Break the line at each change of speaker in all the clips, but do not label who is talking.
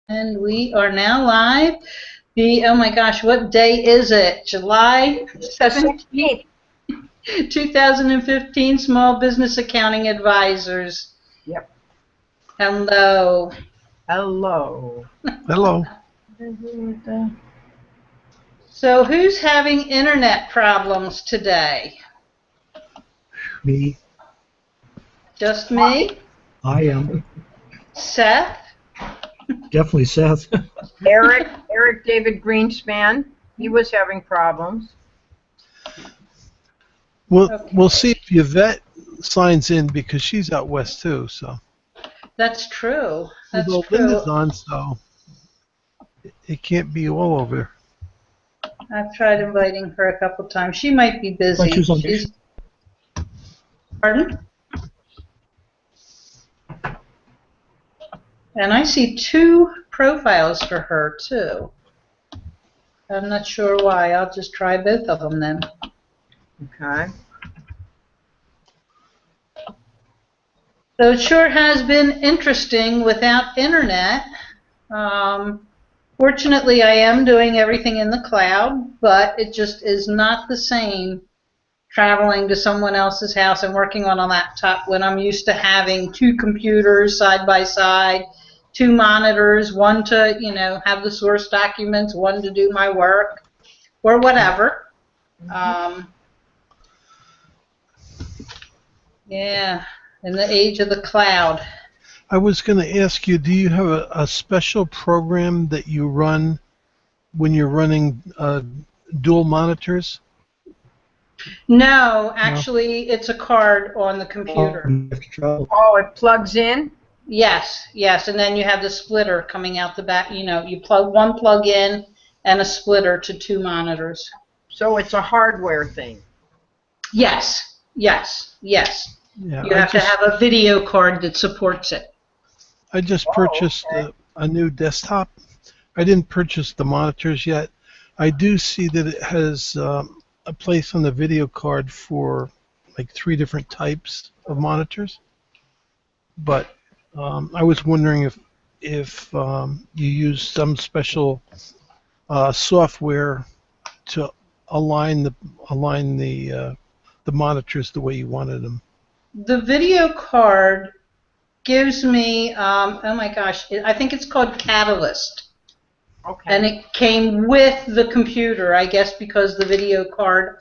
And we are now live. Oh my gosh, what day is it? July 17th, 2015, Small Business Accounting Advisors.
Yep.
Hello.
Hello.
Hello.
So who's having internet problems today?
Me.
Just me?
I am.
Seth?
Definitely Seth.
Eric David Greenspan, he was having problems.
We'll see if Yvette signs in because she's out west too. So
That's true. That's
although
true.
Linda's on, so it can't be all over.
I've tried inviting her a couple times. She might be busy. Pardon? And I see two profiles for her, too. I'm not sure why. I'll just try both of them then.
Okay.
So it sure has been interesting without internet. Fortunately, I am doing everything in the cloud, but it just is not the same traveling to someone else's house and working on a laptop when I'm used to having two computers side by side, two monitors, one to, have the source documents, one to do my work, or whatever. Yeah, in the age of the cloud.
I was going to ask you, do you have a special program that you run when you're running dual monitors?
No, actually, it's a card on the computer.
Oh, it plugs in?
Yes, and then you have the splitter coming out the back. You plug one plug in and a splitter to two monitors.
So it's a hardware thing?
Yes.
Yeah,
You have to have a video card that supports it.
I just purchased a new desktop. I didn't purchase the monitors yet. I do see that it has a place on the video card for like 3 different types of monitors. But I was wondering if you use some special software to align the monitors the way you wanted them.
The video card gives me, oh my gosh, I think it's called Catalyst.
Okay.
And it came with the computer, I guess, because the video card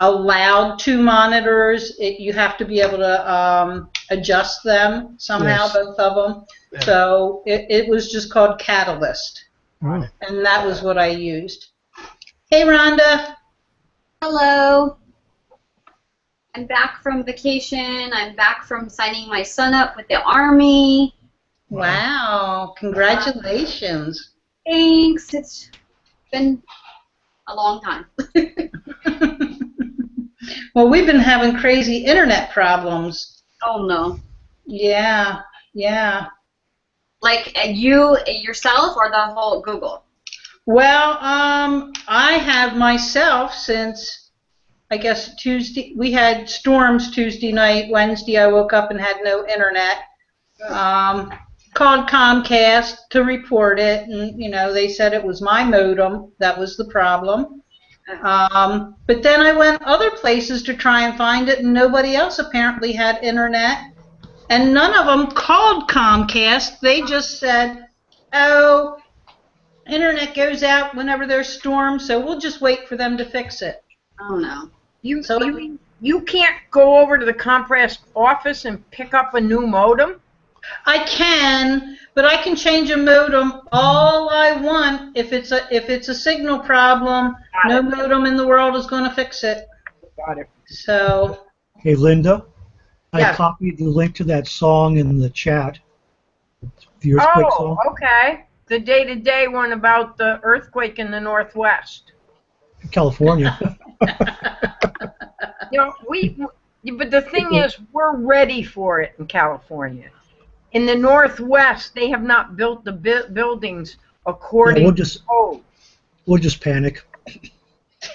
allowed two monitors. You have to be able to adjust them somehow,
Yes.
both of them.
Yeah.
So it was just called Catalyst.
Oh.
And that was what I used. Hey, Rhonda.
Hello. I'm back from vacation. I'm back from signing my son up with the Army.
Wow. Congratulations.
Thanks. It's been a long time.
Well, we've been having crazy internet problems.
Oh, no.
Yeah.
Like you yourself or the whole Google?
Well, I have myself since, I guess, Tuesday. We had storms Tuesday night. Wednesday, I woke up and had no internet. Called Comcast to report it, and, they said it was my modem that was the problem. But then I went other places to try and find it, and nobody else apparently had internet. And none of them called Comcast. They just said, oh, internet goes out whenever there's storms, so we'll just wait for them to fix it.
Oh, no.
You can't go over to the Comcast office and pick up a new modem?
I can, but I can change a modem all I want. If it's a signal problem, no modem in the world is going to fix it.
Got it.
So.
Hey, Linda.
Yes.
I copied the link to that song in the chat. The earthquake song.
Okay. The day-to-day one about the earthquake in the Northwest.
California.
But the thing is, we're ready for it in California. In the Northwest, they have not built the buildings according to code.
We'll just panic.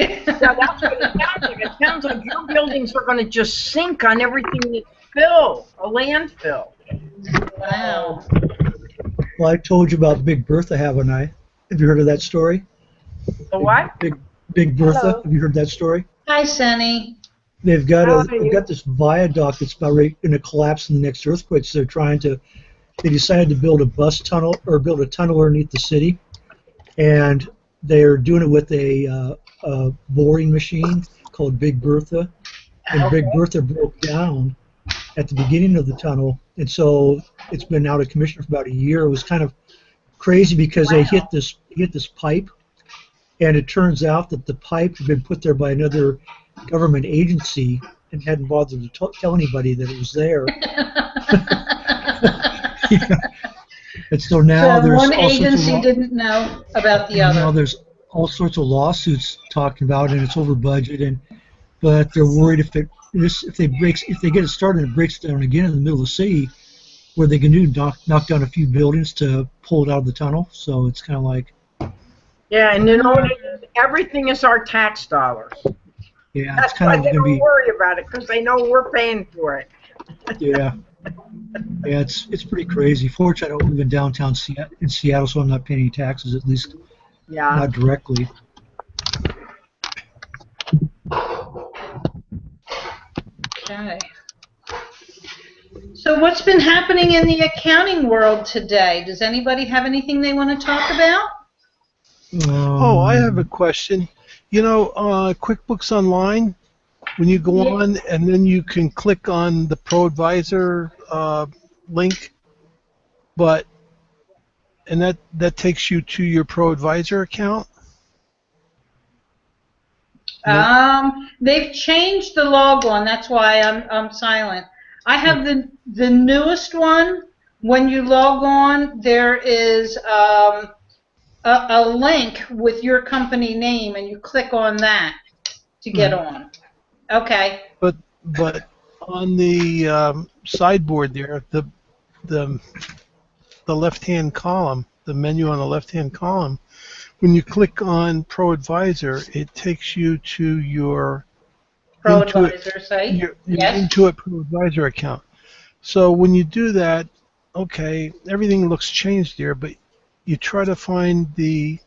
Yeah, that's what it sounds like. It sounds like your buildings are going to just sink on everything that's filled, a landfill.
Wow.
Well, I told you about Big Bertha, haven't I? Have you heard of that story?
The what?
Big Bertha.
Hello.
Have you heard that story?
Hi, Sunny.
They've got
How are you?
this viaduct that's about ready going to collapse in the next earthquake. So they decided to build a bus tunnel or build a tunnel underneath the city, and they're doing it with a boring machine called Big Bertha, and Big Bertha broke down at the beginning of the tunnel, and so it's been out of commission for about a year. It was kind of crazy because they hit this pipe, and it turns out that the pipe had been put there by another government agency and hadn't bothered to tell anybody that it was there. Yeah. And so now there's
one
all sorts
agency
of
didn't know about the
now
other.
there's all sorts of lawsuits talking about it, and it's over budget, but they're worried if they get it started and it breaks down again in the middle of the city, where they can knock down a few buildings to pull it out of the tunnel. So it's kind of like,
Yeah, and you know what it is? Everything is our tax dollars.
yeah,
That's
it's
why
kind of
they
going to
don't
be,
worry about it, because they know we're paying for it.
yeah. Yeah, it's pretty crazy. Fortunately, I don't live in downtown in Seattle, so I'm not paying any taxes, at least
Yeah.
not directly.
Okay. So what's been happening in the accounting world today? Does anybody have anything they want to talk about?
Oh, I have a question. You know, QuickBooks Online, when you go on and then you can click on the ProAdvisor link, and that takes you to your ProAdvisor account.
They've changed the log one. That's why I'm silent. I have the newest one. When you log on, there is a link with your company name, and you click on that to get on. Okay.
But on the sideboard there, the left-hand column, the menu on the left-hand column, when you click on ProAdvisor, it takes you to your
ProAdvisor site.
Your
Yes.
Intuit ProAdvisor account. So when you do that, okay, everything looks changed there, but you try to find the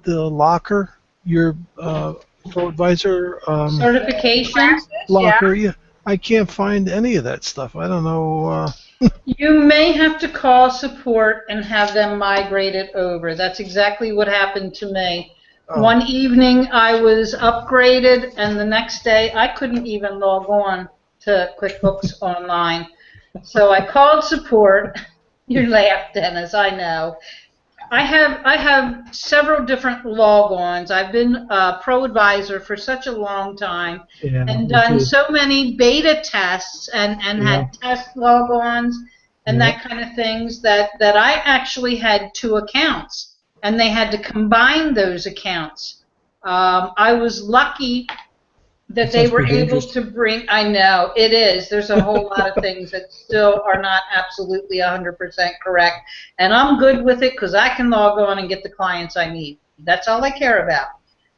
locker, your ProAdvisor
Certification.
locker. Yeah, I can't find any of that stuff. I don't know.
You may have to call support and have them migrate it over. That's exactly what happened to me.
Oh.
One evening I was upgraded, and the next day I couldn't even log on to QuickBooks Online. So I called support. You laughed, Dennis, I know. I have several different logons. I've been a ProAdvisor for such a long time,
Yeah,
and
me
done
too.
so many beta tests and had test logons and that kind of things that I actually had 2 accounts, and they had to combine those accounts. I was lucky that they were able to bring, I know, it is. There's a whole lot of things that still are not absolutely 100% correct. And I'm good with it because I can log on and get the clients I need. That's all I care about.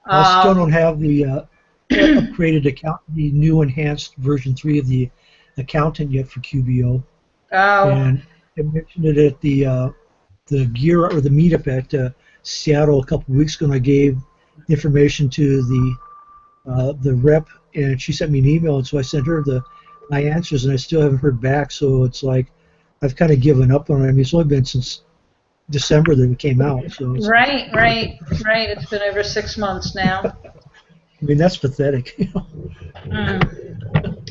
I still don't have the upgraded account, the new enhanced version 3 of the accountant yet for QBO.
Oh.
And I mentioned it at the gear or the meetup at Seattle a couple of weeks ago, and I gave information to the rep, and she sent me an email, and so I sent her my answers, and I still haven't heard back. So it's like I've kind of given up on it. I mean, it's only been since December that it came out. So it's,
Right. It's been over 6 months now.
I mean, that's pathetic.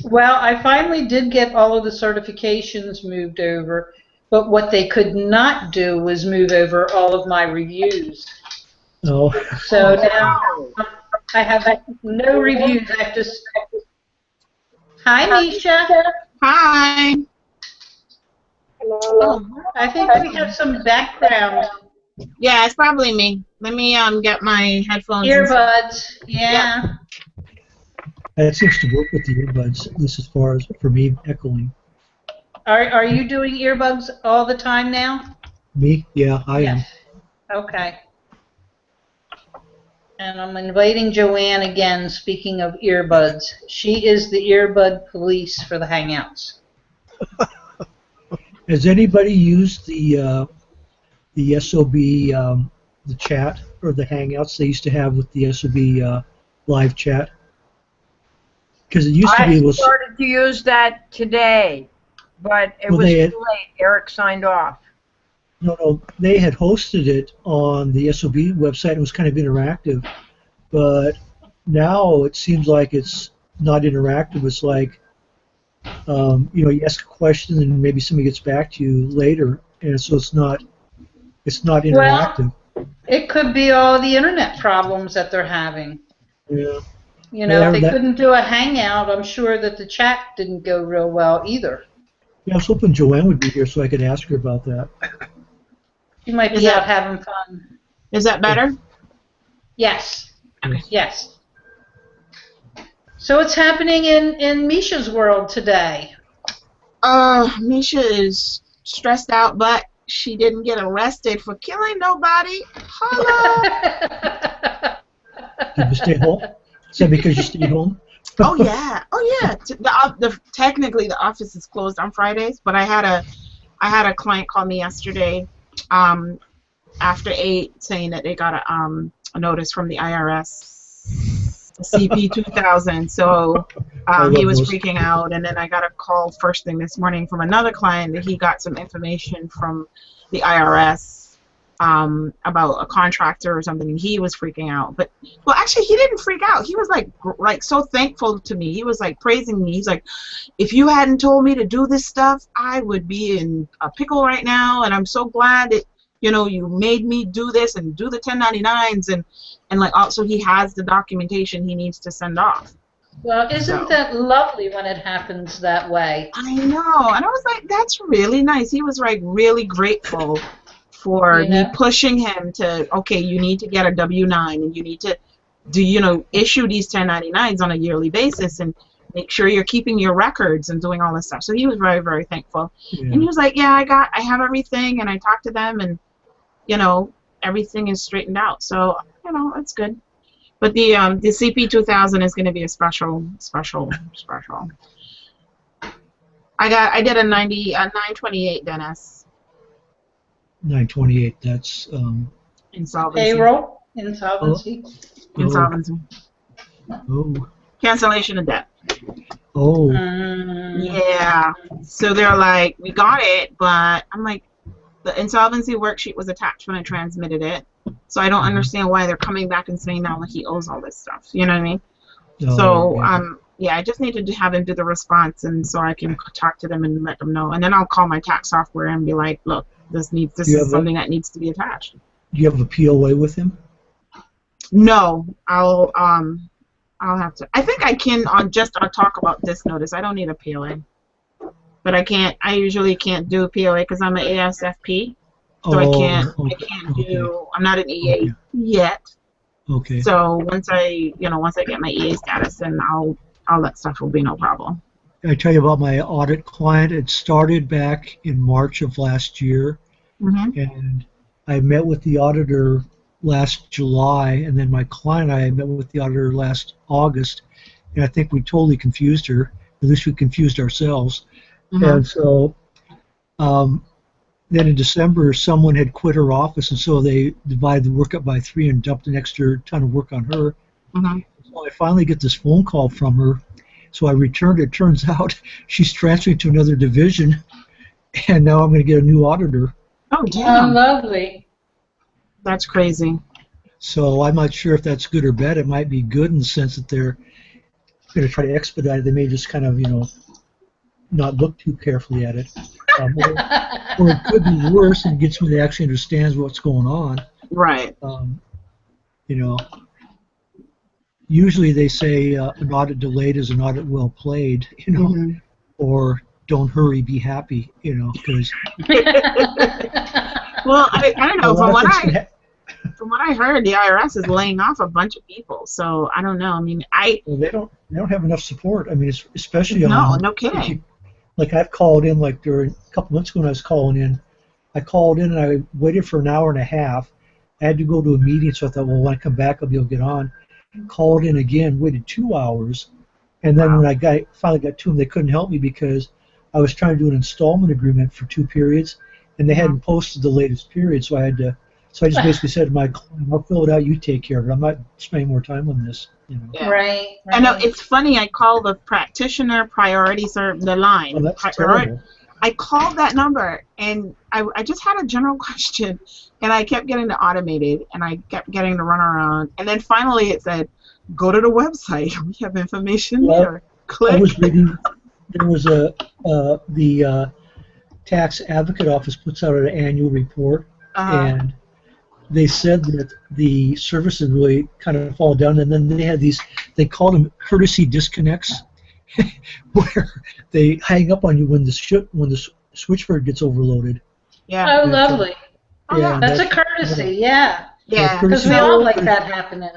Well, I finally did get all of the certifications moved over, but what they could not do was move over all of my reviews.
Oh.
So now I have no reviews. I have to. Hi, Misha.
Hi.
Oh, I think we have some background.
Yeah, it's probably me. Let me get my headphones.
Earbuds. Yeah.
It seems to work with the earbuds, at least as far as for me echoing.
Are you doing earbuds all the time now?
Me? Yeah, I am.
Yes. Okay. And I'm inviting Joanne again, speaking of earbuds. She is the earbud police for the Hangouts.
Has anybody used the SOB the chat or the Hangouts they used to have with the SOB live chat? Because it used to be
I started to use that today, but it was too late. Eric signed off.
No, they had hosted it on the SOB website. It was kind of interactive, but now it seems like it's not interactive. It's like, you ask a question and maybe somebody gets back to you later, and so it's not interactive.
Well, it could be all the internet problems that they're having.
Yeah.
If they couldn't do a hangout, I'm sure that the chat didn't go real well either.
Yeah, I was hoping Joanne would be here so I could ask her about that.
She might be out having fun.
Is that better?
Yes.
Okay.
Yes. So what's happening in Misha's world today?
Misha is stressed out, but she didn't get arrested for killing nobody. Hello.
Did you stay home? Is that because you stayed home?
Oh yeah. Technically the office is closed on Fridays, but I had a client call me yesterday, after 8, saying that they got a notice from the IRS, CP 2000. So he was freaking out, and then I got a call first thing this morning from another client that he got some information from the IRS about a contractor or something, and he was freaking out. But well, actually, he didn't freak out. He was like so thankful to me. He was like praising me. He's like, if you hadn't told me to do this stuff, I would be in a pickle right now, and I'm so glad that you made me do this and do the 1099s and like also he has the documentation he needs to send off.
Well, isn't that lovely when it happens that way?
I know, and I was like, that's really nice. He was like really grateful for me pushing him to, okay, you need to get a W-9 and you need to issue these 1099s on a yearly basis and make sure you're keeping your records and doing all this stuff. So he was very, very thankful. Yeah. And he was like, yeah, I have everything, and I talked to them, and everything is straightened out. So it's good. But the CP 2000 is going to be a special. I did a 928, Dennis.
928. That's
insolvency.
Payroll, insolvency.
Insolvency.
Oh.
Cancellation of debt.
Oh.
Yeah. So they're like, we got it, but I'm like, the insolvency worksheet was attached when I transmitted it, so I don't understand why they're coming back and saying now that he owes all this stuff. You know what I mean? Oh, so yeah, I just need to have him do the response, and so I can talk to them and let them know, and then I'll call my tax software and be like, look, this is something that needs to be attached.
Do you have a POA with him?
No, I'll have to. I think I can I'll talk about this notice. I don't need a POA. But I usually can't do a POA because I'm an ASFP. So I can't do, I'm not an EA yet.
Okay.
So once I get my EA status, then all that stuff will be no problem.
I tell you about my audit client. It started back in March of last year. Mm-hmm. And I met with the auditor last July, and then my client and I met with the auditor last August, and I think we totally confused her. At least we confused ourselves. Mm-hmm. And so then in December, someone had quit her office, and so they divided the work up by 3 and dumped an extra ton of work on her. Mm-hmm. So I finally get this phone call from her. So I returned it. Turns out she's transferring to another division, and now I'm going to get a new auditor.
Oh, damn.
Oh, lovely.
That's crazy.
So I'm not sure if that's good or bad. It might be good in the sense that they're going to try to expedite it. They may just kind of, not look too carefully at it. Or it could be worse and get somebody that actually understands what's going on.
Right.
Usually they say an audit delayed is an audit well played, mm-hmm. Or don't hurry, be happy, because.
Well, I don't know. From what I heard, the IRS is laying off a bunch of people. So I don't know. I mean,
Well, they don't have enough support. I mean, especially
no kidding.
Like I've called in, like during a couple months ago when I was calling in, I called in and I waited for an hour and a half. I had to go to a meeting, so I thought, well, when I come back, I'll be able to get on. Called in again, waited 2 hours, and then when I finally got to them, they couldn't help me because I was trying to do an installment agreement for 2 periods, and they hadn't posted the latest period, so I just basically said to my client, I'll fill it out, you take care of it. I'm not spending more time on this. You know.
Yeah.
Right.
I know it's funny. I call the practitioner priority the line.
Oh, that's terrible.
I called that number, and I just had a general question, and I kept getting the automated, and I kept getting the runaround, and then finally it said, go to the website. We have information there. Click.
I was reading, there was the Tax Advocate Office puts out an annual report, and they said that the services really kind of fall down, and then they had these, they called them courtesy disconnects, where they hang up on you when the switchboard gets overloaded.
Yeah.
Oh, lovely.
Yeah,
That's a courtesy, yeah.
Yeah.
Because we all like that happening.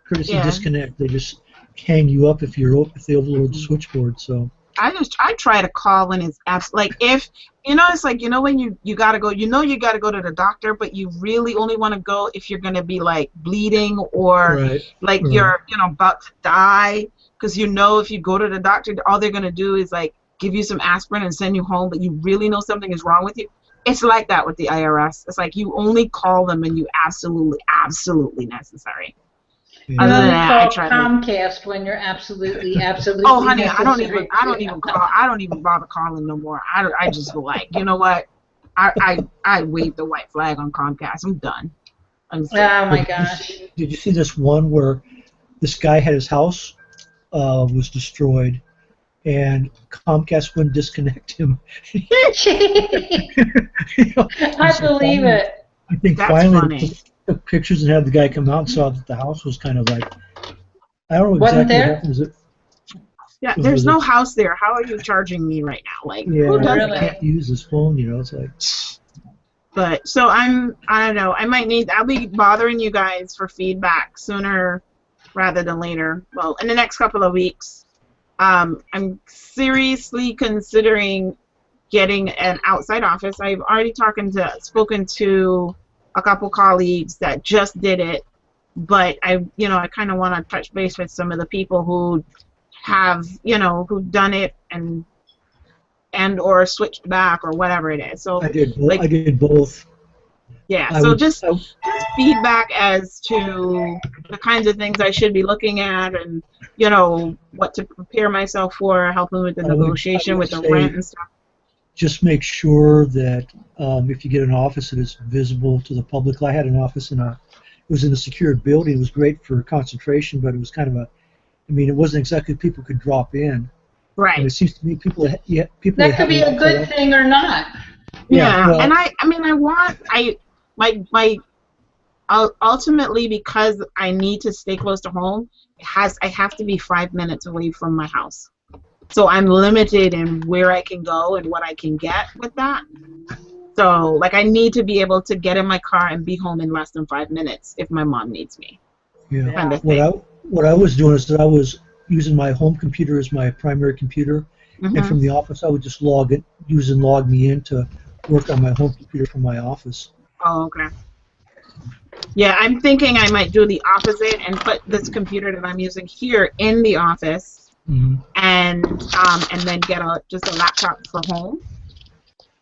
Courtesy disconnect. They just hang you up if they overload the switchboard. So
I try to call when it's like if it's like when you gotta go you gotta go to the doctor, but you really only want to go if you're gonna be like bleeding or you're about to die, because if you go to the doctor, all they're gonna do is like give you some aspirin and send you home, but you really know something is wrong with you. It's like that with the IRS. It's like you only call them when you absolutely necessary.
yeah.
You
Other
only
than that, I
call
try to.
Comcast when you're absolutely
Oh, honey, I don't
necessary.
even bother calling no more. I just go like, you know what? I wave the white flag on Comcast. I'm done.
Oh my gosh.
Did you see this one where this guy had his house was destroyed, and Comcast wouldn't disconnect him?
I believe it.
I think
That's
finally
funny.
they took pictures and had the guy come out and saw that the house was kind of like, I don't know
Wasn't
exactly
there?
what happened. Is it?
Yeah, there's no house there. How are you charging me right now? Like,
Yeah,
who does
Really?
that?
can't use his phone. It's like.
But so I don't know. I'll be bothering you guys for feedback sooner rather than later. Well, in the next couple of weeks. I'm seriously considering getting an outside office. I've already spoken to a couple colleagues that just did it, but I kind of want to touch base with some of the people who have, who've done it and or switched back or whatever it is. So
I did both.
Yeah, so just feedback as to the kinds of things I should be looking at, and what to prepare myself for, helping with the negotiation with the rent and stuff.
Just make sure that if you get an office that is visible to the public. I had an office it was in a secured building. It was great for concentration, but it was kind of it wasn't exactly people could drop in.
Right.
And it seems to me people
That could be a good thing or not.
Yeah,
well,
and ultimately, because I need to stay close to home, I have to be 5 minutes away from my house. So I'm limited in where I can go and what I can get with that. So, like, I need to be able to get in my car and be home in less than 5 minutes if my mom needs me.
Yeah.
Kind of thing.
What I was doing is that I was using my home computer as my primary computer, and from the office I would just log me in to work on my home computer from my office.
Oh, okay. Yeah, I'm thinking I might do the opposite and put this computer that I'm using here in the office, and then get just a laptop for home,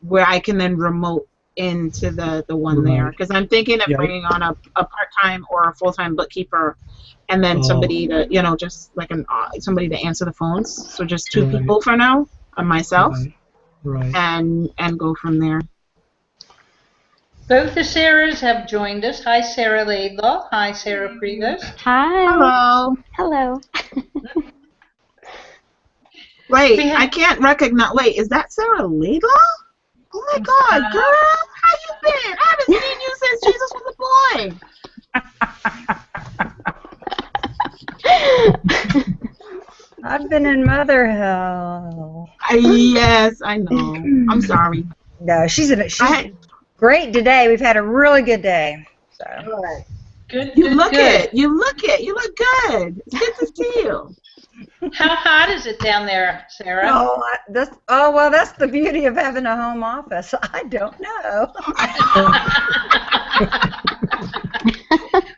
where I can then remote into the one there. Because I'm thinking of bringing on a part-time or a full-time bookkeeper, and then somebody to just like somebody to answer the phones. So just 2 people for now, and myself, and go from there.
Both the Sarahs have joined us. Hi, Sarah Laidlaw. Hi, Sarah Prevost.
Hi.
Hello.
Hello.
Wait, I can't recognize. Wait, is that Sarah Laidlaw? Oh my God, girl, how you been? I haven't seen you since Jesus was a boy.
I've been in mother hell.
Yes, I know. I'm sorry.
No, she's great today. We've had a really good day. So.
Good.
You look it. You look good. It's good to see you.
How hot is it down there, Sarah?
Well, that's the beauty of having a home office. I don't know.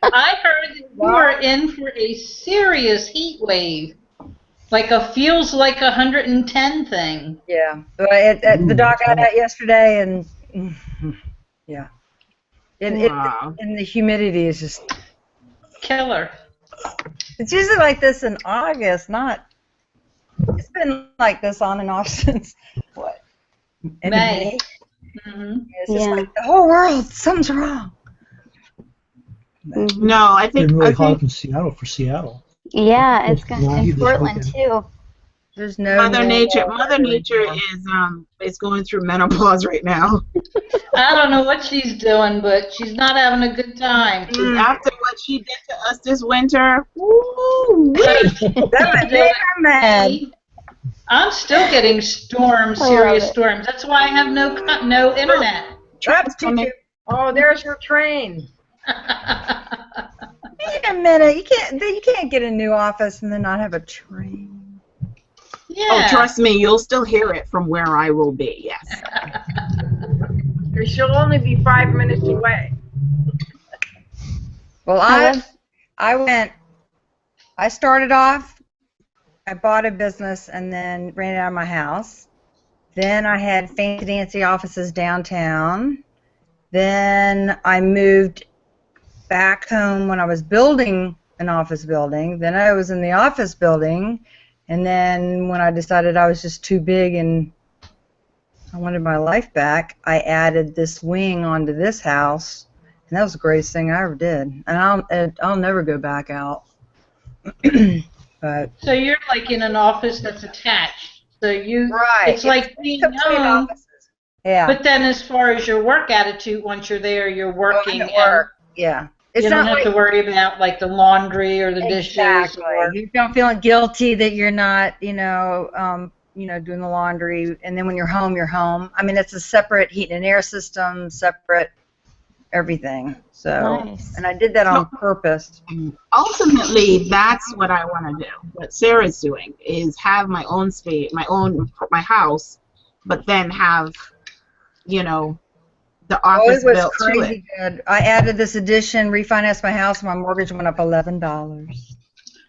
I heard that you are in for a serious heat wave. Like a feels like 110 thing.
Yeah. But the dog got out yesterday, and yeah.
Wow.
And the humidity is just.
Killer.
It's usually like this in August, not. It's been like this on and off since what? End of
May.
It's just like the whole world, something's wrong.
No, I think
It's really
I
hot
think
in Seattle for Seattle.
Yeah, it's
It's
gonna
not
in
this
Portland
weekend.
too.
There's no
Mother Nature
anymore.
is going through menopause right now.
I don't know what she's doing, but she's not having a good time.
After what she did to us this winter, woo!
That would make her mad.
I'm still getting storms,
I love
serious
it.
storms. That's why I have no internet.
That's
coming.
Oh, there's your train.
Wait a minute, you can't get a new office and then not have a train.
Yeah.
Oh, trust me, you'll still hear it from where I will be. Yes.
She'll only be 5 minutes away.
Well, I started off, I bought a business and then ran it out of my house. Then I had fancy dancy offices downtown. Then I moved back home when I was building an office building. Then I was in the office building. And then when I decided I was just too big and I wanted my life back, I added this wing onto this house. And that was the greatest thing I ever did. And I'll never go back out. But
So you're like in an office that's attached. So you,
right.
it's like being
complete
home.
offices. Yeah.
But then as far as your work attitude, once you're there, you're working.
Going to work. Yeah. It's
You don't
not
have to worry about like the laundry or the dishes.
exactly.
Or,
You don't feel guilty that you're not, doing the laundry. And then when you're home, you're home. I mean, it's a separate heat and air system, separate everything. So,
Nice.
and I did that on purpose.
Ultimately, that's what I want to do. What Sarah's doing is have my own space, my house, but then have, the office
it was
built to it.
crazy good. I added this addition, refinanced my house, and my mortgage went up $11.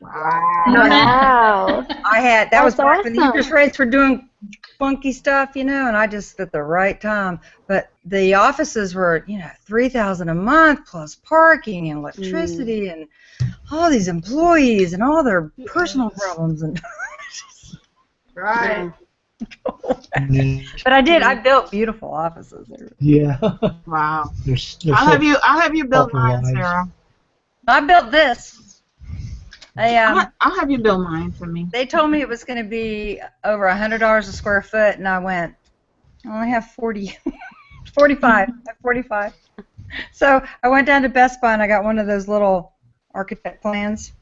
Wow.
Wow.
That was
That's
back when the
awesome.
interest rates were doing funky stuff, and I just at the right time. But the offices were, $3,000 a month plus parking and electricity and all these employees and all their personal problems and.
Right.
But I built beautiful offices.
Yeah.
Wow.
They're
I'll
so
have you build mine,
Compromise.
Sarah.
I built this.
I'll have you build mine for me.
They told me it was going to be over $100 a square foot, and I went, I only have 45. I have 45. So I went down to Best Buy and I got one of those little architect plans.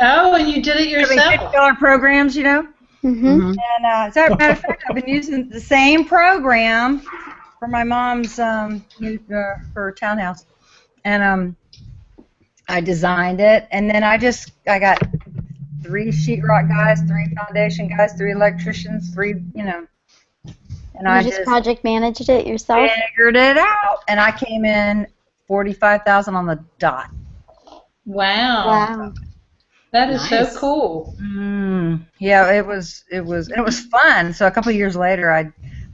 oh, and you did it yourself.
$50 programs,
Mm-hmm.
Mhm.
And as a matter of fact, I've been using the same program for my mom's her townhouse, and I designed it, and then I got 3 sheetrock guys, 3 foundation guys, 3 electricians, 3 and I
You just project managed it yourself?
figured it out, and I came in $45,000 on the dot.
Wow.
Wow.
That is
Nice.
so cool.
Yeah, it was fun. So a couple of years later, I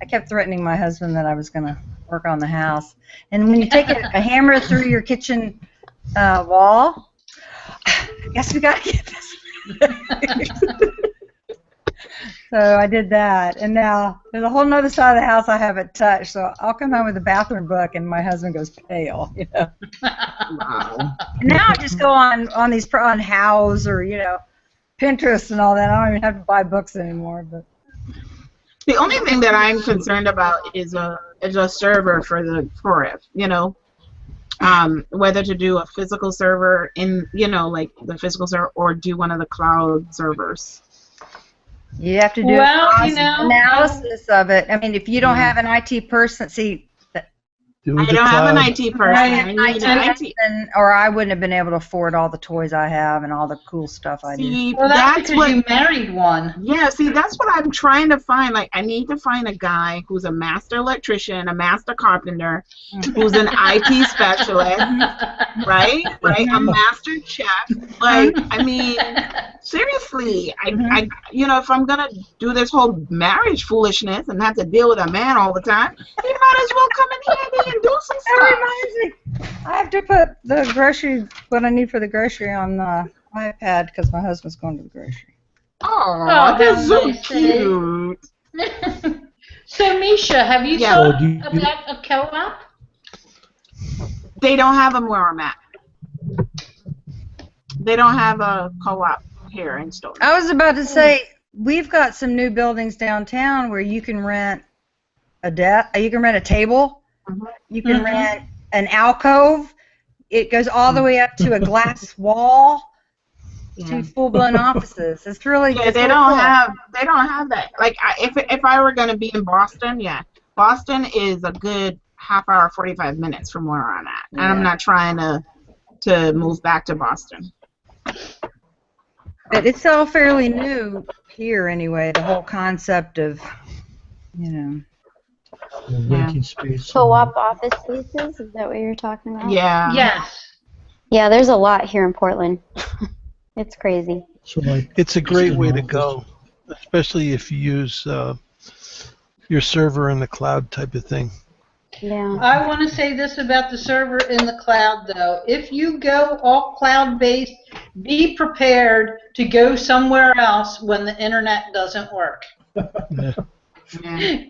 kept threatening my husband that I was going to work on the house. And when you take a hammer through your kitchen wall, I guess we got to get this. So I did that, and now there's a whole other side of the house I haven't touched. So I'll come home with a bathroom book, and my husband goes pale.
Wow.
And now I just go on Houzz or Pinterest and all that. I don't even have to buy books anymore. But
The only thing that I'm concerned about is a server for it. Whether to do a physical server in like the physical server or do one of the cloud servers.
you have to do
Well,
an analysis of it. I mean, if you don't have an IT person,
I don't have an IT person. I need an IT.
or I wouldn't have been able to afford all the toys I have and all the cool stuff I do.
See,
Well, that's because
what
you married one.
Yeah, see, that's what I'm trying to find. Like, I need to find a guy who's a master electrician, a master carpenter, who's an IT specialist, right? Right? A master chef. Like, I mean, seriously, I if I'm gonna do this whole marriage foolishness and have to deal with a man all the time, you might as well come in handy and do some
That
stuff.
reminds me. I have to put the grocery, what I need for the grocery on the iPad because my husband's going to the grocery.
Oh, that's so
nice, eh?
cute.
So, Misha, have you
Yeah.
thought
So do you-
about a co-op?
They don't have them where I'm at. They don't have a co-op here in Stoughton.
I was about to say, we've got some new buildings downtown where you can rent you can rent a table, you can rent an alcove. It goes all the way up to a glass wall. To full-blown offices. It's really
Yeah,
it's
they
really
don't
cool.
have that. Like, if I were gonna be in Boston, yeah, Boston is a good half hour, 45 minutes from where I'm at, and I'm not trying to move back to Boston.
But it's all fairly new here anyway. The whole concept of,
renting space.
Co-op office spaces, is that what you're talking about?
Yeah.
Yes.
Yeah, there's a lot here in Portland. It's crazy.
So like,
It's a great way to go, especially if you use your server in the cloud type of thing.
Yeah.
I want to say this about the server in the cloud, though. If you go all cloud-based, be prepared to go somewhere else when the internet doesn't work.
Yeah.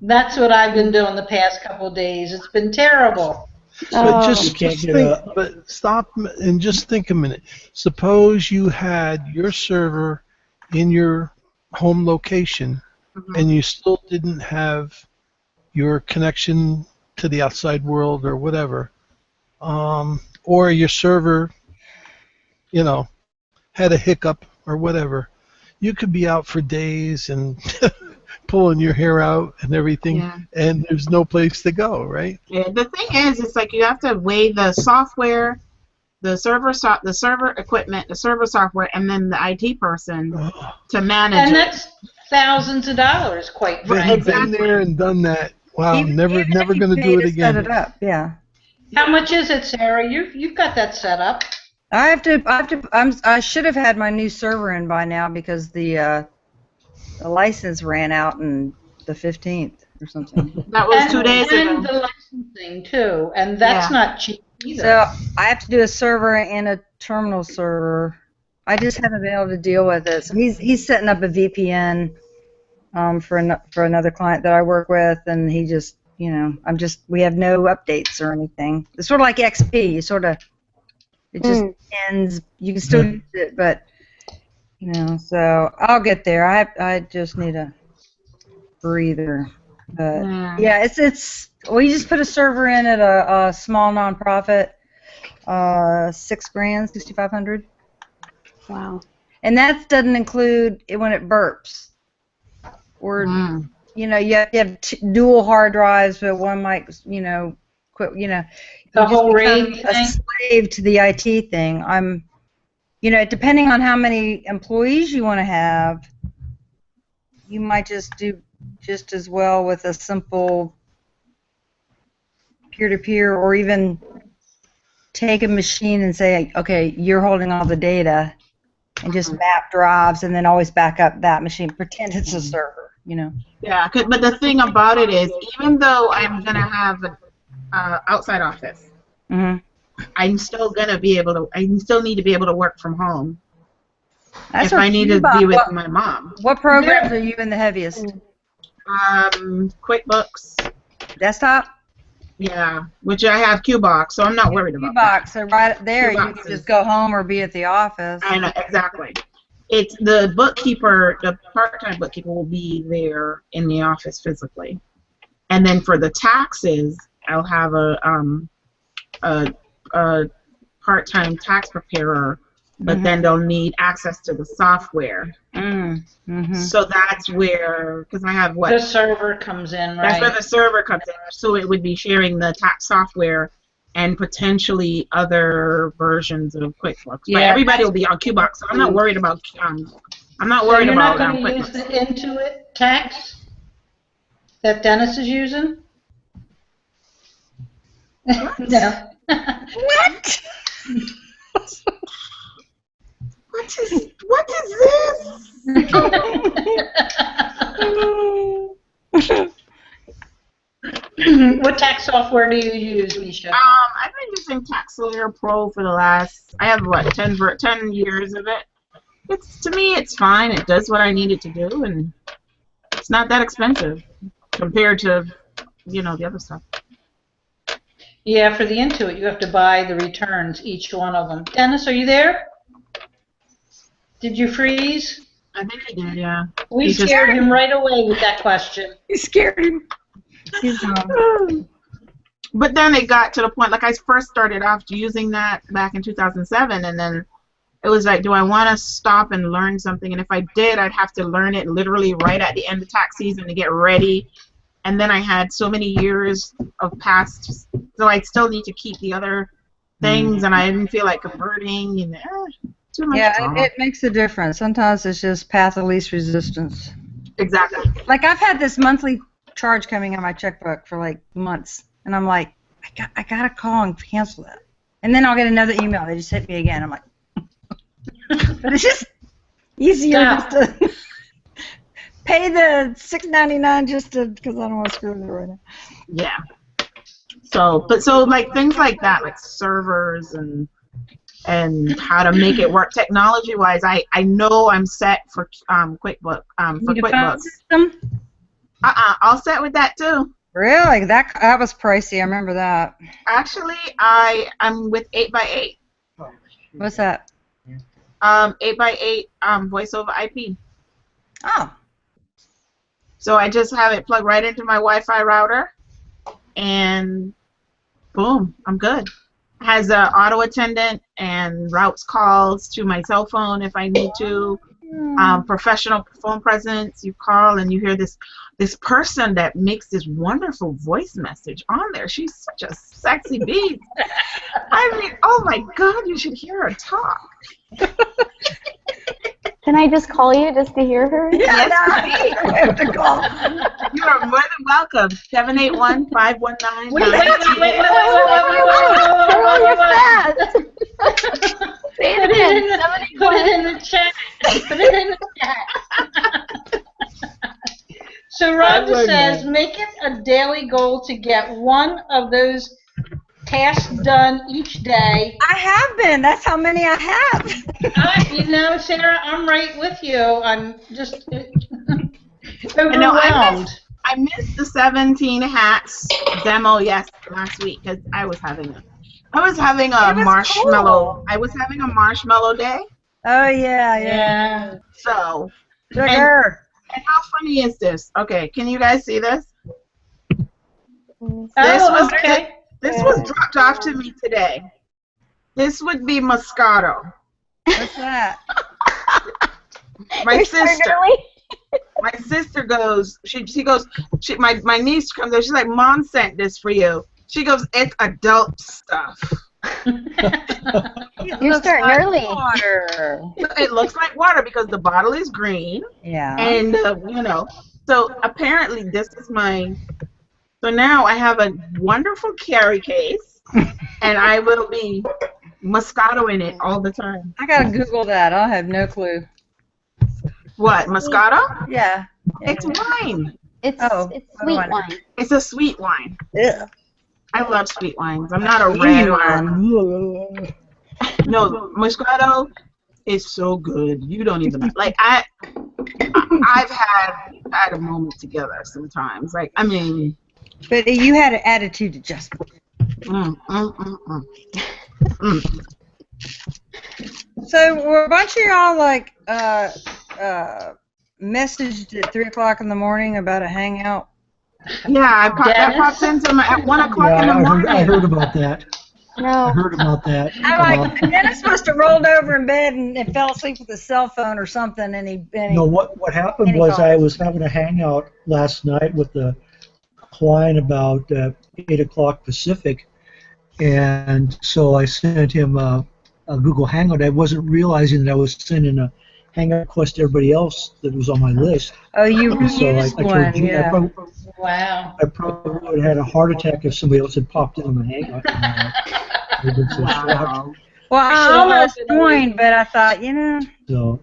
That's what I've been doing the past couple of days. It's been terrible.
But
Oh.
just
You can't
think,
get
but stop and just think a minute. Suppose you had your server in your home location and you still didn't have your connection to the outside world or whatever, or your server, had a hiccup or whatever. You could be out for days and pulling your hair out and everything,
Yeah.
and there's no place to go, right?
Yeah, the thing is, it's like you have to weigh the software, the server equipment, the server software, and then the IT person to manage
And
it.
that's thousands of dollars, quite frankly.
Been there and done that. Wow,
Even
never
if
going
you
to
pay
do it
to
again.
Set it up, yeah.
How much is it, Sarah? You've got that set up.
I should have had my new server in by now because the license ran out on the 15th or something.
That was 2 days ago.
And the licensing, too. And that's not cheap either.
So I have to do a server and a terminal server. I just haven't been able to deal with it. So he's setting up a VPN for another client that I work with, and he just, we have no updates or anything. It's sort of like XP. It just ends. You can still use it, but so I'll get there. I just need a breather. But yeah, it's we just put a server in at a small nonprofit, $6,000, $6,500.
Wow.
And that doesn't include it when it burps. Or you have dual hard drives, but one might quit.
The whole RAID
a
thing?
slave to the IT thing. I'm, depending on how many employees you want to have, you might just do just as well with a simple peer-to-peer, or even take a machine and say, okay, you're holding all the data, and just map drives, and then always back up that machine. Pretend it's a server,
Yeah, but the thing about it is, even though I'm going to have an outside office, I'm still going to be able to, I still need to be able to work from home if I need to be with my mom.
What programs are you in the heaviest?
QuickBooks.
Desktop?
Yeah, which I have QBox, so I'm not worried about that.
QBox, so right there, you
QBox
can
is-
just go home or be at the office.
I know, exactly. It's the bookkeeper, the part-time bookkeeper will be there in the office physically. And then for the taxes, I'll have a part-time tax preparer, but then they'll need access to the software. So that's where, because I have
The server comes in,
That's where
right?
the server comes in. So it would be sharing the tax software and potentially other versions of QuickBooks. But
Yeah.
everybody will be on QBox, so I'm not worried about. I'm not worried
You're
about
not going to use
QuickBooks.
the Intuit tax that Dennis is using? No.
What?
What is this?
What tax software do you use, Misha?
I've been using Taxslayer Pro for the last, I have what, 10 years of it. To me, it's fine. It does what I need it to do, and it's not that expensive compared to, the other stuff.
Yeah, for the Intuit, you have to buy the returns, each one of them. Dennis, are you there? Did you freeze?
I think he did, yeah.
We scared him right away with that question.
You scared him.
But then it got to the point, like I first started off using that back in 2007, and then it was like, do I want to stop and learn something? And if I did, I'd have to learn it literally right at the end of tax season to get ready. And then I had so many years of past, so I still need to keep the other things, and I didn't feel like converting, and too much drama.
It makes a difference. Sometimes it's just path of least resistance.
Exactly.
Like I've had this monthly charge coming on my checkbook for like months, and I'm like, I gotta call and cancel that. And then I'll get another email. They just hit me again. I'm like, but it's just easier just to pay the $6.99 just because I don't want to screw with it right now.
Yeah. So like things like that, like servers and how to make it work technology-wise, I know I'm set for QuickBooks. For QuickBooks.
System?
All set with that too.
Really? That was pricey. I remember that.
Actually, I'm with 8x8.
What's that?
8x8 voice over IP.
Oh.
So I just have it plugged right into my Wi-Fi router, and boom, I'm good. It has an auto attendant and routes calls to my cell phone if I need to. Professional phone presence. You call and you hear this person that makes this wonderful voice message on there. She's such a sexy beast. I mean, oh my God, you should hear her talk.
Can I just call you just to hear her?
Yes, please. I have to call. You are more than welcome. 781-519.
Wait.
You're fast. Say it again.
Put it in the chat. Put it in the chat. So Rhonda says, make it a daily goal to get one of those tasks done each day.
I have been. That's how many I have.
Sarah, I'm right with you. I'm just
overwhelmed. I missed the 17 hats demo last week because I was having a marshmallow. Cool. I was having a marshmallow day.
Oh yeah.
So.
Sugar.
And how funny is this? Okay, can you guys see this? This was dropped off to me today. This would be Moscato.
What's that?
My sister goes, my niece comes over, she's like, Mom sent this for you. She goes, it's adult stuff.
You're starting early.
Water.
It looks like water because the bottle is green.
Yeah.
And, so apparently this is so now I have a wonderful carry case, and I will be Moscato in it all the time.
I gotta Google that. I have no clue.
What, Moscato?
Yeah.
It's wine.
It's sweet wine.
It's a sweet wine.
Yeah.
I love sweet wines. I'm not a red one. No, Moscato is so good. You don't even like. I've had a moment together sometimes. Like, I mean.
But you had an attitude adjustment. So were a bunch of y'all like messaged at 3 o'clock in the morning about a hangout?
Yeah, that pops into my at 1 o'clock in the morning.
I heard about that.
No.
I heard about that.
I'm like, Dennis must have rolled over in bed and fell asleep with his cell phone or something, and he
no, what happened was I was having a hangout last night with the client about 8 o'clock Pacific, and so I sent him a Google Hangout. I wasn't realizing that I was sending a Hangout request to everybody else that was on my list.
Oh, you
so
used one, yeah.
Wow.
I probably would have had a heart attack if somebody else had popped in on the Hangout. They've been so shocked.
Wow.
Well, I
Show
almost
up and
joined, but I thought, you know,
So,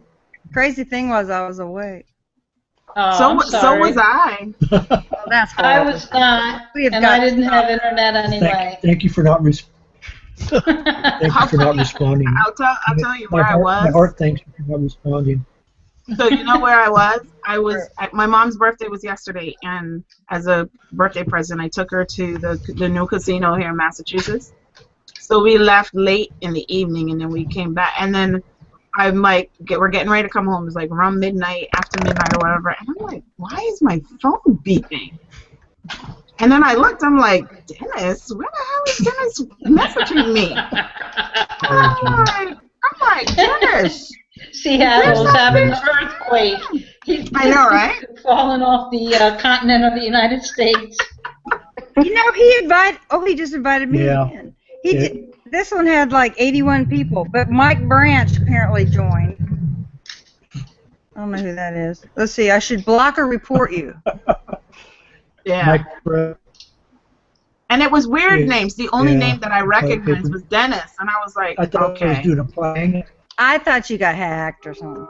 crazy thing was I was awake.
Oh,
So
I'm
so
sorry.
was I.
Well, that's
I
horrible.
was not,
We have
and
got
I didn't have internet anyway.
thank you for not responding.
I'll tell you where
My
I was.
heart thanks you for not responding.
So you know where I was? My mom's birthday was yesterday, and as a birthday present, I took her to the new casino here in Massachusetts. So we left late in the evening, and then we came back, and then I'm like, we're getting ready to come home. It was like around midnight, after midnight or whatever, and I'm like, why is my phone beeping? And then I looked, I'm like, Dennis, where the hell is Dennis messaging me? I'm like, Dennis.
Seattle's having an earthquake.
I know, right?
Falling off the continent of the United States.
You know, he just invited me
Yeah.
in. This one had like 81 people, but Mike Branch apparently joined. I don't know who that is. Let's see, I should block or report you.
Yeah.
Mike,
And it was weird
Yeah.
names. The only
Yeah.
name that I recognized was Dennis, and I was like,
I thought I was
okay.
doing a private.
I thought you got hacked or something.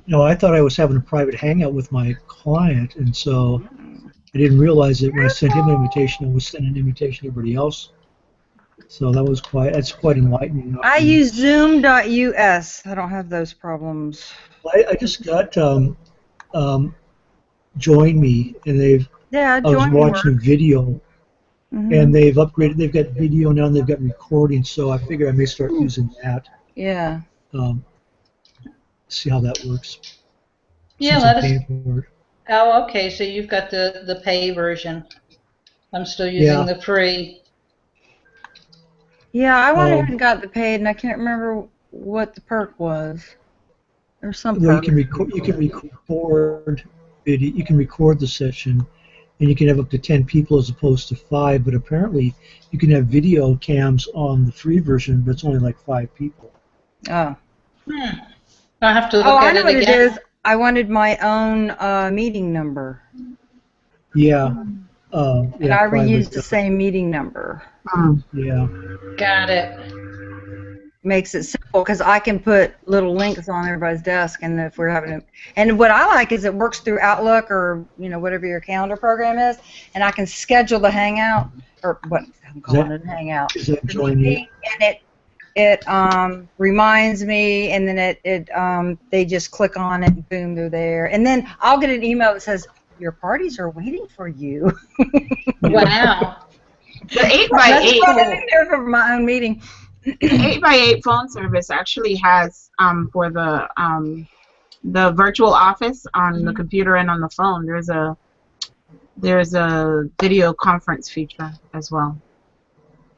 No, I thought I was having a private hangout with my client, and so I didn't realize that when I sent him an invitation, I was sending an invitation to everybody else. So that's quite enlightening.
I use Zoom.us. I don't have those problems.
I just got Join Me, and
Yeah,
I was
join me.
watching a video,
Mhm.
and they've upgraded. They've got video now, and they've got recording. So I figure I may start using that.
Yeah.
See how that works.
Yeah,
Since
let
I'm
us.
paying for it.
Oh, okay. So you've got the pay version. I'm still using
Yeah.
the free.
Yeah, I went ahead
Um,
and got the paid, and I can't remember what the perk was. There's some
Well,
perk.
you can record video. You can record the session, and you can have up to 10 people as opposed to 5. But apparently, you can have video cams on the free version, but it's only like 5 people.
Oh.
I have to look
Oh, I
at
know
it
what it
again.
is. I wanted my own meeting number,
Yeah.
and
Yeah.
I
private,
reused the same meeting number.
Yeah.
Got it.
Makes it simple because I can put little links on everybody's desk, and if we're having it, and what I like is it works through Outlook or whatever your calendar program is, and I can schedule the hangout or what I'm calling it, hangout.
Is that
the
Join
meeting,
Me?
and it reminds me, and then they just click on it, and boom, they're there, and then I'll get an email that says your parties are waiting for you.
Wow.
The 8x8
That's what I'm in there for my own meeting.
8x8 phone service actually has for the virtual office on the computer and on the phone. There's a video conference feature as well.